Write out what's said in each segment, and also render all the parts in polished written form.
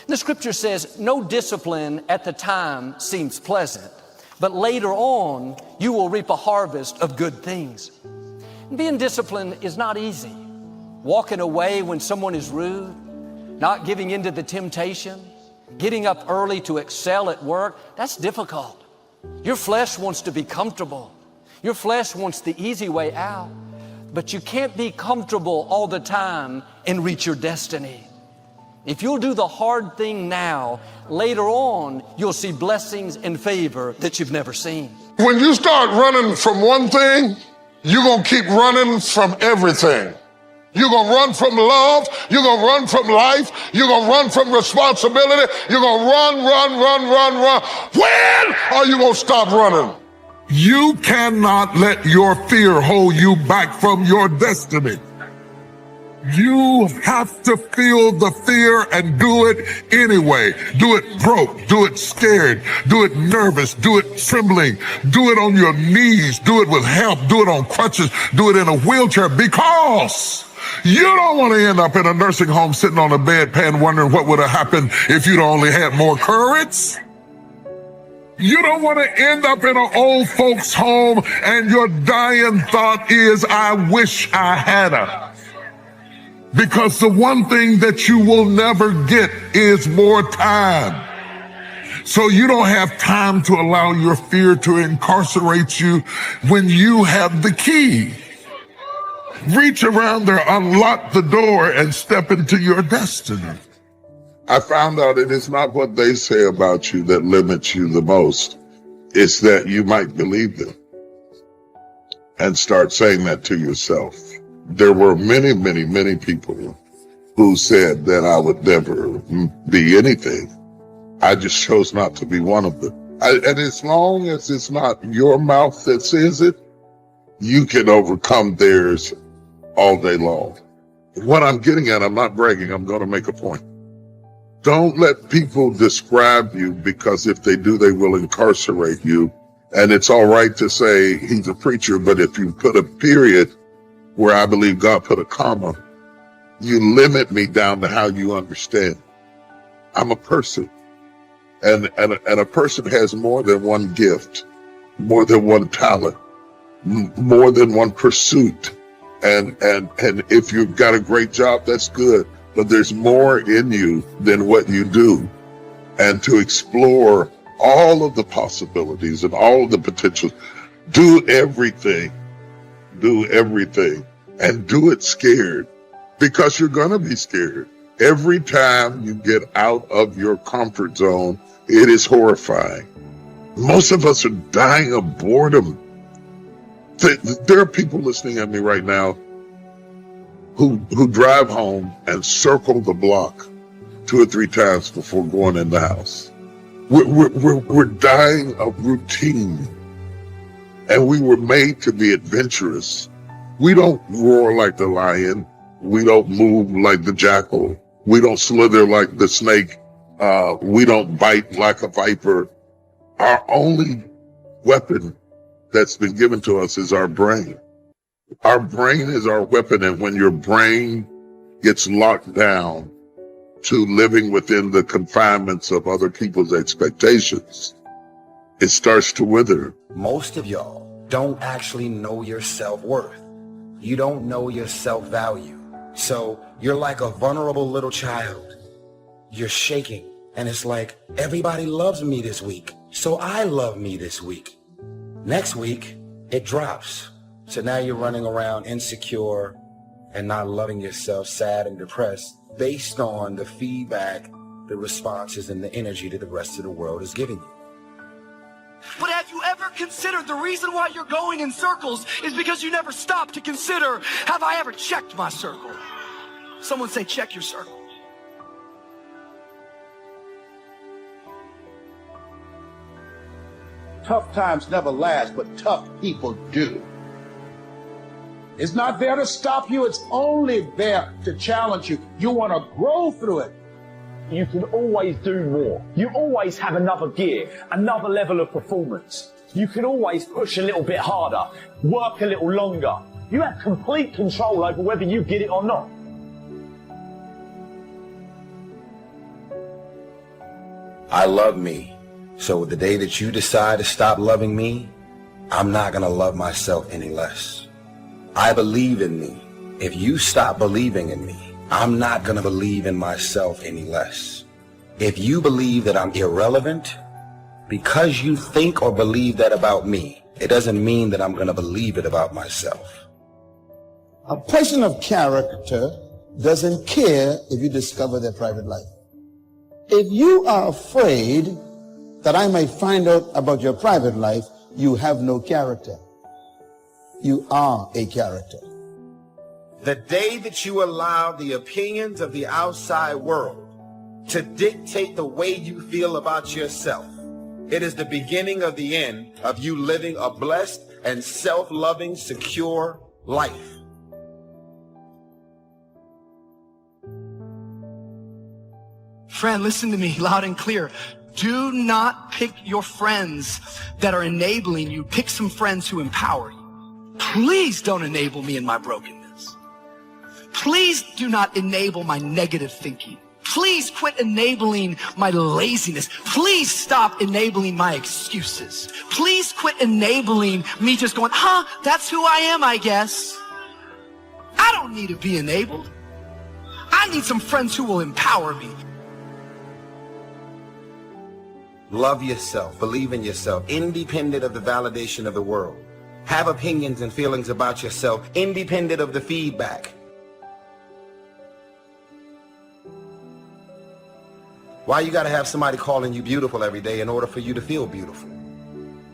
The scripture says, no discipline at the time seems pleasant, but later on you will reap a harvest of good things. Being disciplined is not easy. Walking away when someone is rude, not giving in to the temptation, getting up early to excel at work, that's difficult. Your flesh wants to be comfortable. Your flesh wants the easy way out. But you can't be comfortable all the time and reach your destiny. If you'll do the hard thing now, later on, you'll see blessings and favor that you've never seen. When you start running from one thing, you're going to keep running from everything. You're going to run from love. You're going to run from life. You're going to run from responsibility. You're going to run. When are you going to stop running? You cannot let your fear hold you back from your destiny. You have to feel the fear and do it anyway. Do it broke, do it scared, do it nervous, do it trembling, do it on your knees, do it with help, do it on crutches, do it in a wheelchair, because you don't want to end up in a nursing home sitting on a bedpan wondering what would have happened if you'd only had more courage. You don't want to end up in an old folks home and your dying thought is, I wish I had her. Because the one thing that you will never get is more time. So you don't have time to allow your fear to incarcerate you when you have the key. Reach around there, unlock the door, and step into your destiny. I found out it is not what they say about you that limits you the most. It's that you might believe them and start saying that to yourself. There were many, many, many people who said that I would never be anything. I just chose not to be one of them. And as long as it's not your mouth that says it, you can overcome theirs all day long. What I'm getting at, I'm not bragging, I'm going to make a point. Don't let people describe you, because if they do, they will incarcerate you. And it's all right to say he's a preacher, but if you put a period where I believe God put a comma, you limit me down to how you understand. I'm a person, and a person has more than one gift, more than one talent, more than one pursuit. And if you've got a great job, that's good, but there's more in you than what you do. And to explore all of the possibilities and all of the potentials, do everything, and do it scared, because you're going to be scared. Every time you get out of your comfort zone, it is horrifying. Most of us are dying of boredom. There are people listening at me right now who drive home and circle the block 2 or 3 times before going in the house. We're dying of routine, and we were made to be adventurous. We don't roar like the lion. We don't move like the jackal. We don't slither like the snake. We don't bite like a viper. Our only weapon that's been given to us is our brain. Our brain is our weapon, and when your brain gets locked down to living within the confinements of other people's expectations, it starts to wither. Most of y'all don't actually know your self-worth. You don't know your self-value. So you're like a vulnerable little child. You're shaking, and it's like, everybody loves me this week, so I love me this week. Next week, it drops. So now you're running around insecure and not loving yourself, sad and depressed, based on the feedback, the responses, and the energy that the rest of the world is giving you. But have you ever considered the reason why you're going in circles is because you never stop to consider, have I ever checked my circle? Someone say, check your circle. Tough times never last, but tough people do. It's not there to stop you. It's only there to challenge you. You want to grow through it. You can always do more. You always have another gear, another level of performance. You can always push a little bit harder, work a little longer. You have complete control over whether you get it or not. I love me. So the day that you decide to stop loving me, I'm not going to love myself any less. I believe in me. If you stop believing in me, I'm not going to believe in myself any less. If you believe that I'm irrelevant, because you think or believe that about me, it doesn't mean that I'm going to believe it about myself. A person of character doesn't care if you discover their private life. If you are afraid that I may find out about your private life, you have no character. You are a character. The day that you allow the opinions of the outside world to dictate the way you feel about yourself, it is the beginning of the end of you living a blessed and self-loving, secure life. Friend, listen to me loud and clear. Do not pick your friends that are enabling you. Pick some friends who empower you. Please don't enable me in my brokenness. Please do not enable my negative thinking. Please quit enabling my laziness. Please stop enabling my excuses. Please quit enabling me just going, that's who I am, I guess. I don't need to be enabled. I need some friends who will empower me. Love yourself, believe in yourself, independent of the validation of the world. Have opinions and feelings about yourself, independent of the feedback. Why you gotta have somebody calling you beautiful every day in order for you to feel beautiful?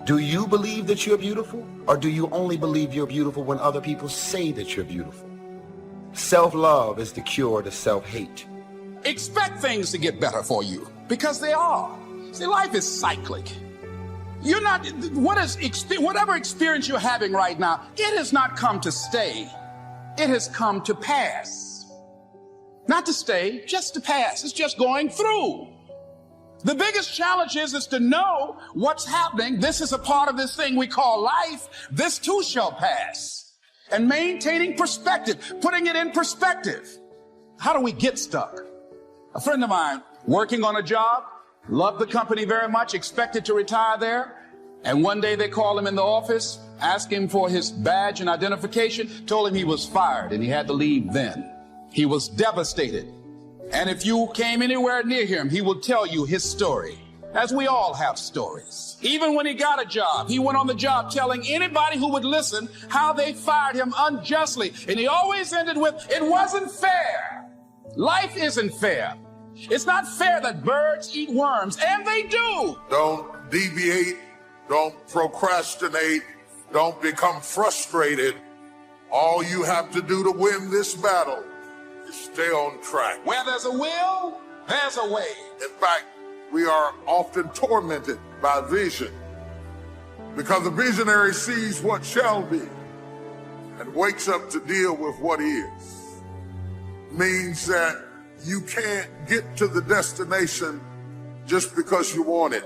Do you believe that you're beautiful, or do you only believe you're beautiful when other people say that you're beautiful? Self-love is the cure to self-hate. Expect things to get better for you, because they are. See, life is cyclic. You're not, whatever experience you're having right now, it has not come to stay. It has come to pass. Not to stay, just to pass. It's just going through. The biggest challenge is to know what's happening. This is a part of this thing we call life. This too shall pass. And maintaining perspective, putting it in perspective. How do we get stuck? A friend of mine working on a job, loved the company very much, expected to retire there. And one day they called him in the office, asked him for his badge and identification, told him he was fired and he had to leave then. He was devastated. And if you came anywhere near him, he would tell you his story, as we all have stories. Even when he got a job, he went on the job telling anybody who would listen how they fired him unjustly. And he always ended with, it wasn't fair. Life isn't fair. It's not fair that birds eat worms, and they do. Don't deviate. Don't procrastinate. Don't become frustrated. All you have to do to win this battle is stay on track. Where there's a will, there's a way. In fact, we are often tormented by vision because the visionary sees what shall be and wakes up to deal with what is. Means that you can't get to the destination just because you want it,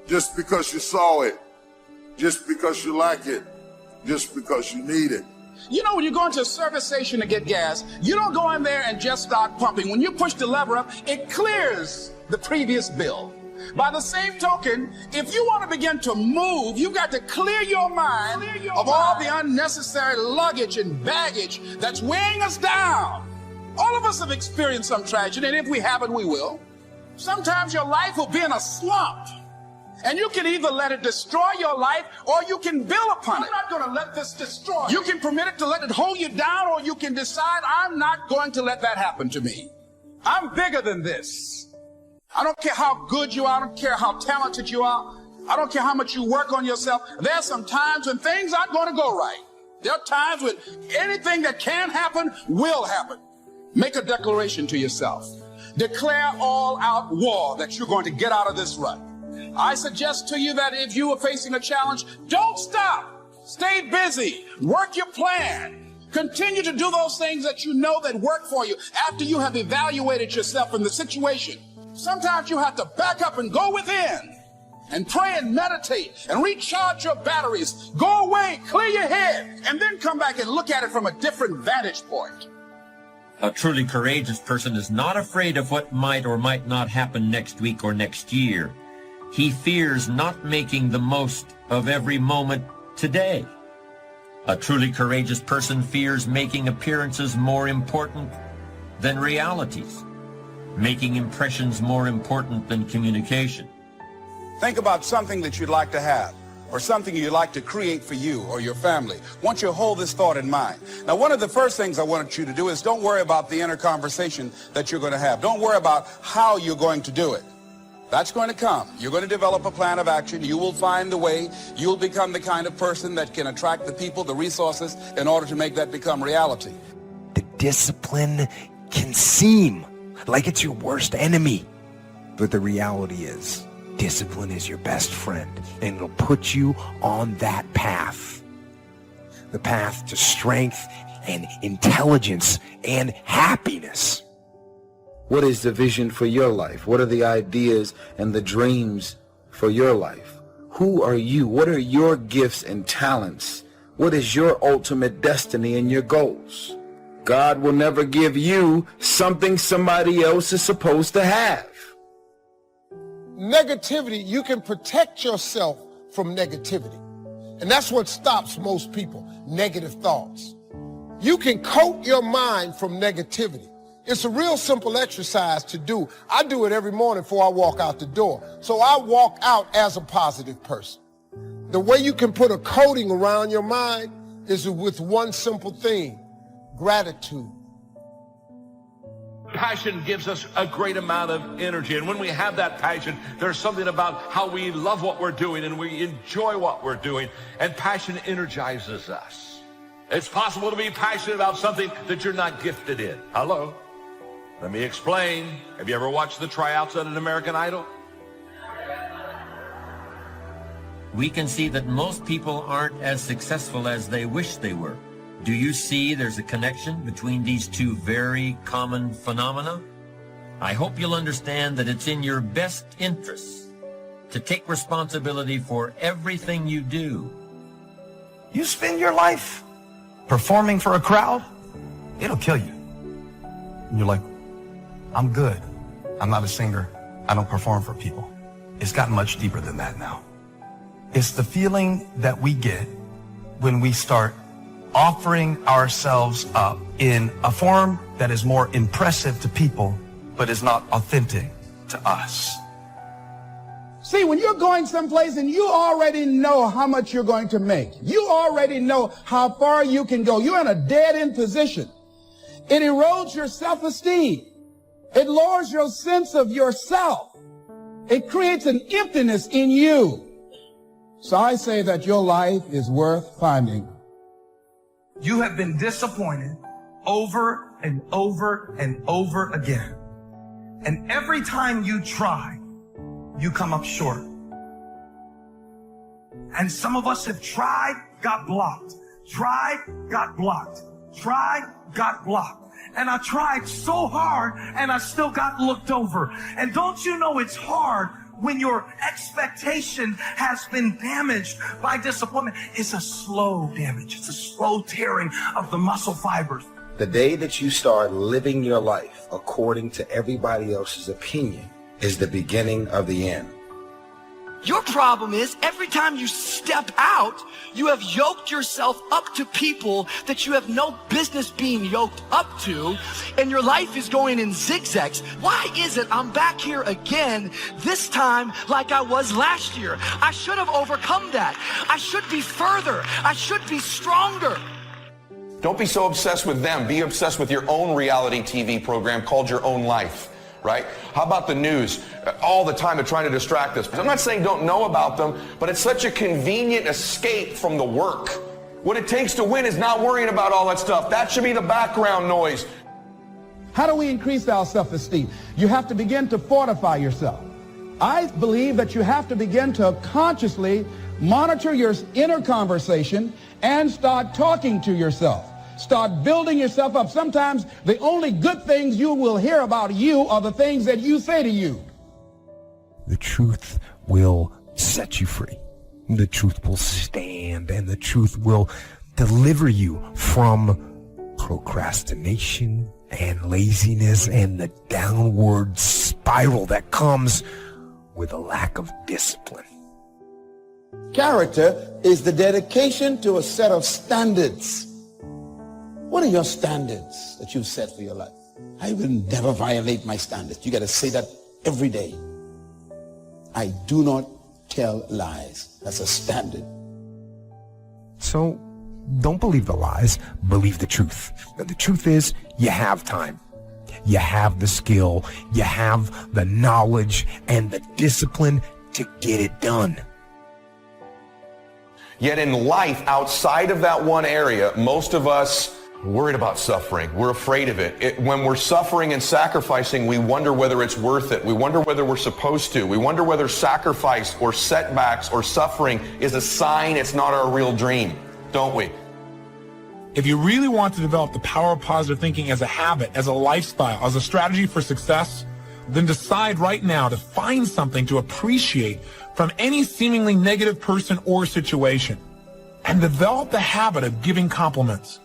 just because you saw it, just because you like it, just because you need it. You know, when you go into a service station to get gas, you don't go in there and just start pumping. When you push the lever up, it clears the previous bill. By the same token, if you want to begin to move, you've got to clear your mind of all the unnecessary luggage and baggage that's weighing us down. All of us have experienced some tragedy, and if we haven't, we will. Sometimes your life will be in a slump, and you can either let it destroy your life, or you can build upon it. I'm not going to let this destroy you. You can permit it to let it hold you down, or you can decide, I'm not going to let that happen to me. I'm bigger than this. I don't care how good you are. I don't care how talented you are. I don't care how much you work on yourself. There are some times when things aren't going to go right. There are times when anything that can happen will happen. Make a declaration to yourself. Declare all-out war that you're going to get out of this rut. I suggest to you that if you are facing a challenge, don't stop. Stay busy. Work your plan. Continue to do those things that you know that work for you after you have evaluated yourself in the situation. Sometimes you have to back up and go within and pray and meditate and recharge your batteries. Go away, clear your head, and then come back and look at it from a different vantage point. A truly courageous person is not afraid of what might or might not happen next week or next year. He fears not making the most of every moment today. A truly courageous person fears making appearances more important than realities, making impressions more important than communication. Think about something that you'd like to have, or something you'd like to create for you or your family. I want you to hold this thought in mind. Now, one of the first things I want you to do is don't worry about the inner conversation that you're going to have. Don't worry about how you're going to do it. That's going to come. You're going to develop a plan of action. You will find the way. You'll become the kind of person that can attract the people, the resources, in order to make that become reality. The discipline can seem like it's your worst enemy, but the reality is, discipline is your best friend, and it'll put you on that path. The path to strength and intelligence and happiness. What is the vision for your life? What are the ideas and the dreams for your life? Who are you? What are your gifts and talents? What is your ultimate destiny and your goals? God will never give you something somebody else is supposed to have. Negativity, you can protect yourself from negativity. And that's what stops most people, negative thoughts. You can coat your mind from negativity. It's a real simple exercise to do. I do it every morning before I walk out the door. So I walk out as a positive person. The way you can put a coating around your mind is with one simple thing: gratitude. Passion gives us a great amount of energy, and when we have that passion, there's something about how we love what we're doing and we enjoy what we're doing, and passion energizes us. It's possible to be passionate about something that you're not gifted in. Hello? Let me explain. Have you ever watched the tryouts at an American Idol? We can see that most people aren't as successful as they wish they were. Do you see there's a connection between these two very common phenomena? I hope you'll understand that it's in your best interests to take responsibility for everything you do. You spend your life performing for a crowd, it'll kill you. And you're like, I'm good. I'm not a singer. I don't perform for people. It's gotten much deeper than that now. It's the feeling that we get when we start offering ourselves up in a form that is more impressive to people, but is not authentic to us. See, when you're going someplace and you already know how much you're going to make, you already know how far you can go, you're in a dead-end position. It erodes your self-esteem. It lowers your sense of yourself. It creates an emptiness in you. So I say that your life is worth finding. You have been disappointed over and over and over again. And every time you try, you come up short. And some of us have tried, got blocked. Tried, got blocked. Tried, got blocked. And I tried so hard and I still got looked over. And don't you know it's hard when your expectation has been damaged by disappointment? It's a slow damage. It's a slow tearing of the muscle fibers. The day that you start living your life according to everybody else's opinion is the beginning of the end. Your problem is every time you step out, you have yoked yourself up to people that you have no business being yoked up to, and your life is going in zigzags. Why is it I'm back here again, this time like I was last year? I should have overcome that. I should be further. I should be stronger. Don't be so obsessed with them. Be obsessed with your own reality TV program called Your Own Life. Right? How about the news? All the time they're trying to distract us. I'm not saying don't know about them, but it's such a convenient escape from the work. What it takes to win is not worrying about all that stuff. That should be the background noise. How do we increase our self-esteem? You have to begin to fortify yourself. I believe that you have to begin to consciously monitor your inner conversation and start talking to yourself. Start building yourself up. Sometimes the only good things you will hear about you are the things that you say to you. The truth will set you free. The truth will stand, and the truth will deliver you from procrastination and laziness and the downward spiral that comes with a lack of discipline. Character is the dedication to a set of standards. What are your standards that you've set for your life? I will never violate my standards. You got to say that every day. I do not tell lies. That's a standard. So don't believe the lies, believe the truth. And the truth is, you have time. You have the skill, you have the knowledge and the discipline to get it done. Yet in life, outside of that one area, most of us are worried about suffering. We're afraid of it. When we're suffering and sacrificing, we wonder whether it's worth it. We wonder whether we're supposed to. We wonder whether sacrifice or setbacks or suffering is a sign it's not our real dream, don't we? If you really want to develop the power of positive thinking as a habit, as a lifestyle, as a strategy for success, then decide right now to find something to appreciate from any seemingly negative person or situation, and develop the habit of giving compliments.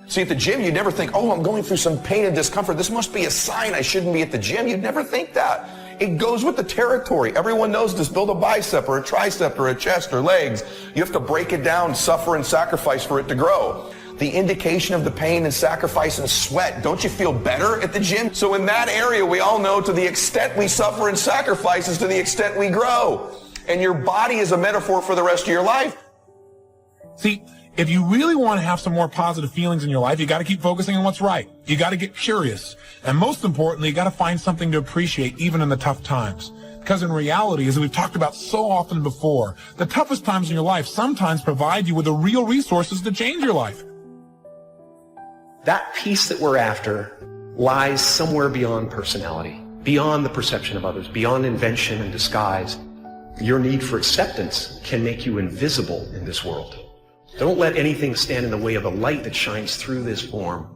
See, at the gym, you'd never think, oh, I'm going through some pain and discomfort. This must be a sign I shouldn't be at the gym. You'd never think that. It goes with the territory. Everyone knows this. Build a bicep or a tricep or a chest or legs. You have to break it down, suffer and sacrifice for it to grow. The indication of the pain and sacrifice and sweat. Don't you feel better at the gym? So in that area, we all know to the extent we suffer and sacrifice is to the extent we grow. And your body is a metaphor for the rest of your life. See, if you really want to have some more positive feelings in your life, you got to keep focusing on what's right. You got to get curious. And most importantly, you got to find something to appreciate even in the tough times. Because in reality, as we've talked about so often before, the toughest times in your life sometimes provide you with the real resources to change your life. That peace that we're after lies somewhere beyond personality, beyond the perception of others, beyond invention and disguise. Your need for acceptance can make you invisible in this world. Don't let anything stand in the way of the light that shines through this form.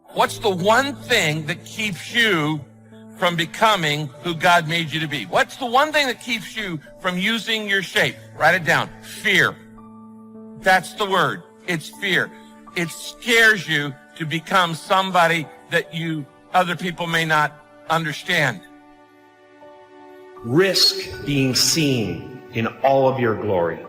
What's the one thing that keeps you from becoming who God made you to be? What's the one thing that keeps you from using your shape? Write it down. Fear. That's the word. It's fear. It scares you to become somebody that other people may not understand. Risk being seen in all of your glory.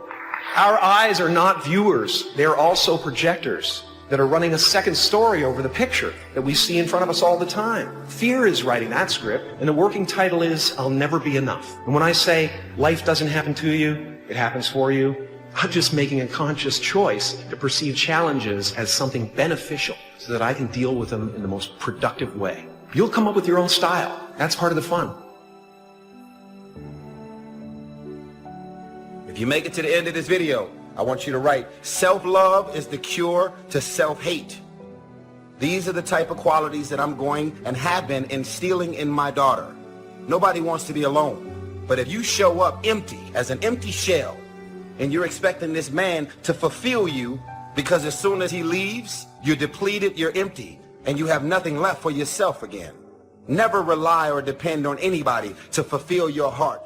Our eyes are not viewers. They're also projectors that are running a second story over the picture that we see in front of us all the time. Fear is writing that script, and the working title is, I'll Never Be Enough. And when I say life doesn't happen to you, it happens for you, I'm just making a conscious choice to perceive challenges as something beneficial so that I can deal with them in the most productive way. You'll come up with your own style. That's part of the fun. If you make it to the end of this video, I want you to write, self-love is the cure to self-hate. These are the type of qualities that I'm going and have been instilling in my daughter. Nobody wants to be alone. But if you show up empty, as an empty shell, and you're expecting this man to fulfill you, because as soon as he leaves, you're depleted, you're empty, and you have nothing left for yourself again. Never rely or depend on anybody to fulfill your heart.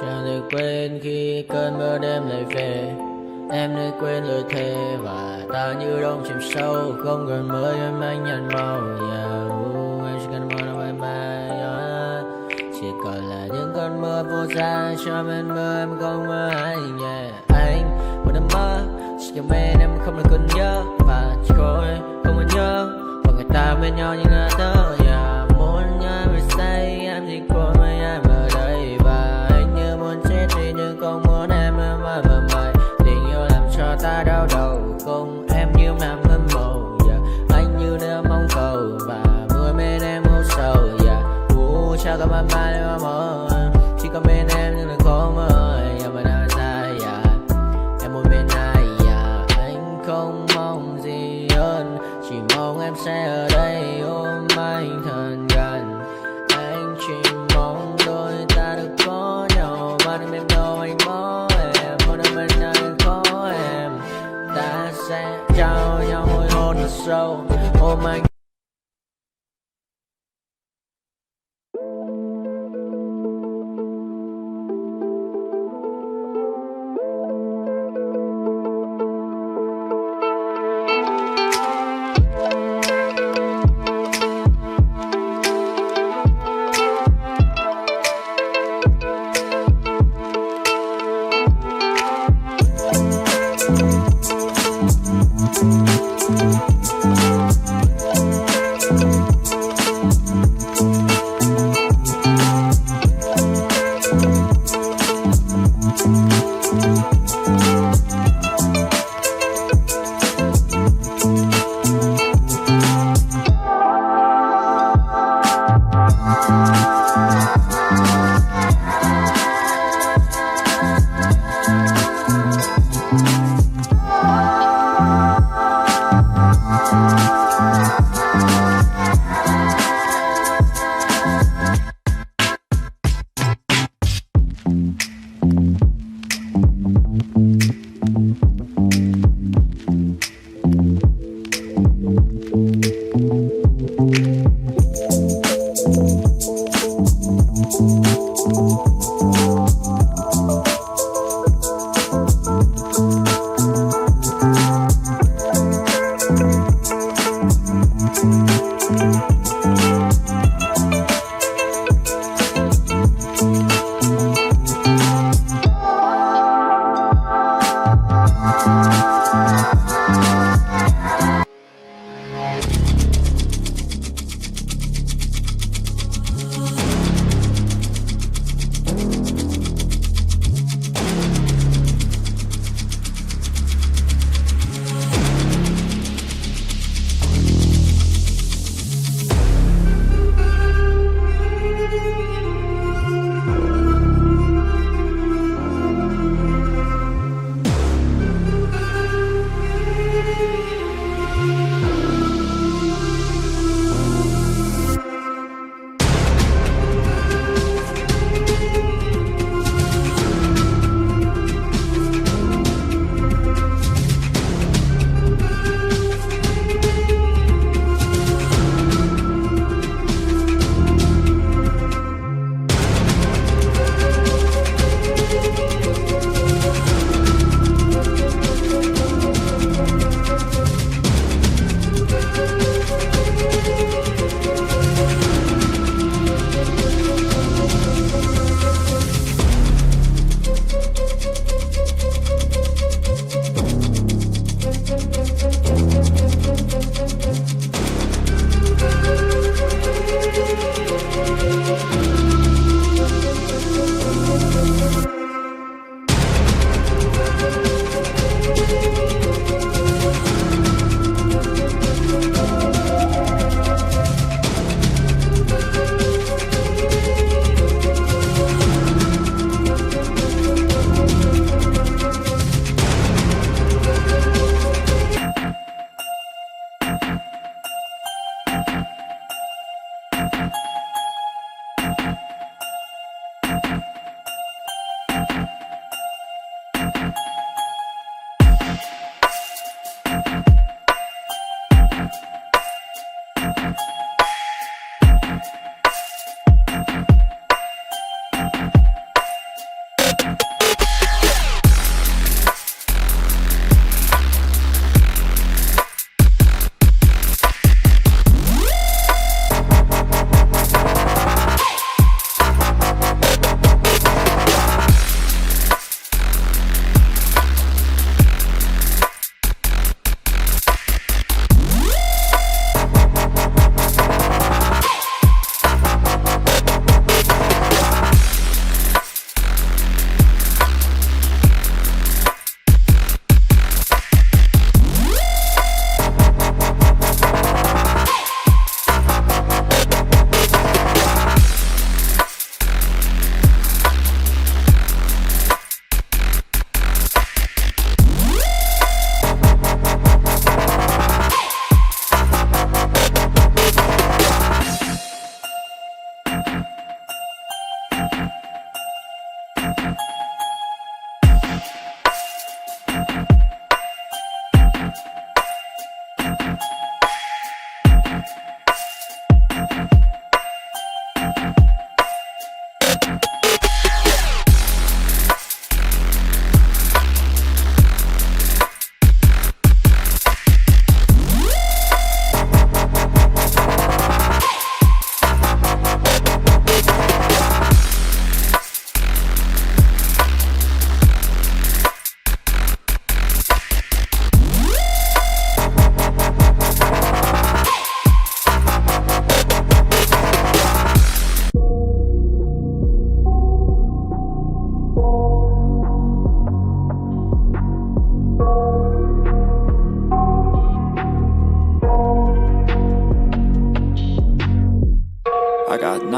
Chàng được quên khi cơn mưa đêm lại về, Em nơi quên lời thề và ta như đông chìm sâu, không cần mới em anh nhận màu. Em chỉ cần mơ bye bye. Chỉ còn là những cơn mưa vô giá cho bên mơ em không mơ anh. Anh một đêm mơ chỉ cần bên em không được cần nhớ và chỉ có em không còn nhớ và người ta bên nhau như ngã tớ. Muốn nhớ về say em chỉ có mấy em ở đây và anh như muốn chết đi nhưng không muốn em mơ mày. Tình yêu làm cho ta đau đầu không em như nằm ngâm màu. Anh như đêm mong cầu và mưa bên em âu sầu. Chào các bạn mai mơ chỉ có bên em nhưng là khó mơ. Mà đã ra em một bên ai anh không mong gì hơn, chỉ mong em sẽ ở đây ôm anh thật gần. Anh chỉ mong đôi ta được có nhau mà đừng em đâu anh có em. Một đêm bên anh có em, ta sẽ trao nhau môi hôn thật sâu ôm anh.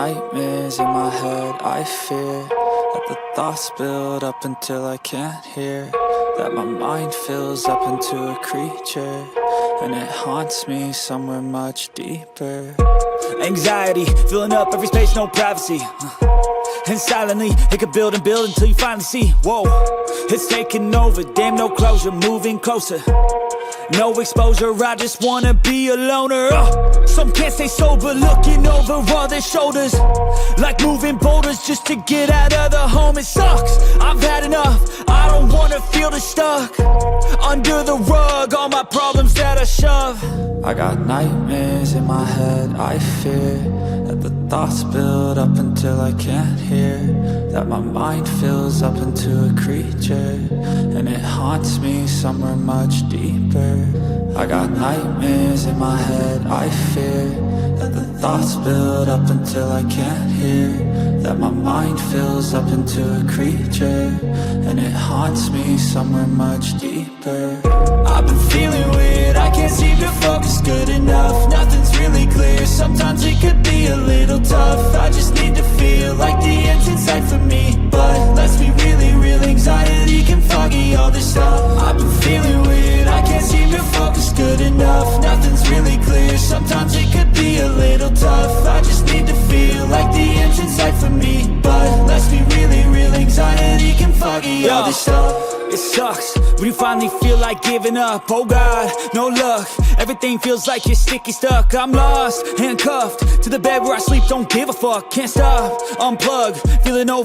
nightmares in my head, I fear that the thoughts build up until I can't hear, that my mind fills up into a creature, and it haunts me somewhere much deeper. Anxiety, filling up every space, no privacy. And silently, it could build and build until you finally see, whoa, it's taking over, damn no closure, moving closer. No exposure, I just wanna be a loner. Some can't stay sober, looking over all their shoulders, like moving boulders just to get out of the home. It sucks, I've had enough, I don't wanna feel the stuck under the rug, all my problems that I shove. I got nightmares in my head, I fear that the thoughts build up until I can't hear, that my mind fills up into a creature, and it haunts me somewhere much deeper. I got nightmares in my head, I fear that the thoughts build up until I can't hear, that my mind fills up into a creature, and it haunts me somewhere much deeper. I've been feeling weird, I can't seem to focus good enough, nothing's really clear, sometimes it could be a little tough. I just need to feel like the end's in sight for me, but let's be really real, anxiety can foggy all this stuff. I've been feeling weird, I can't seem to focus good enough, nothing's really clear, sometimes it could be a little tough. I just need to feel like the end's in sight for me, but let's be really real, anxiety can foggy all this stuff. It sucks when you finally feel like giving up. Oh God, no luck, everything feels like you're sticky stuck. I'm lost, handcuffed to the bed where I sleep, don't give a fuck. Can't stop, unplug, feeling over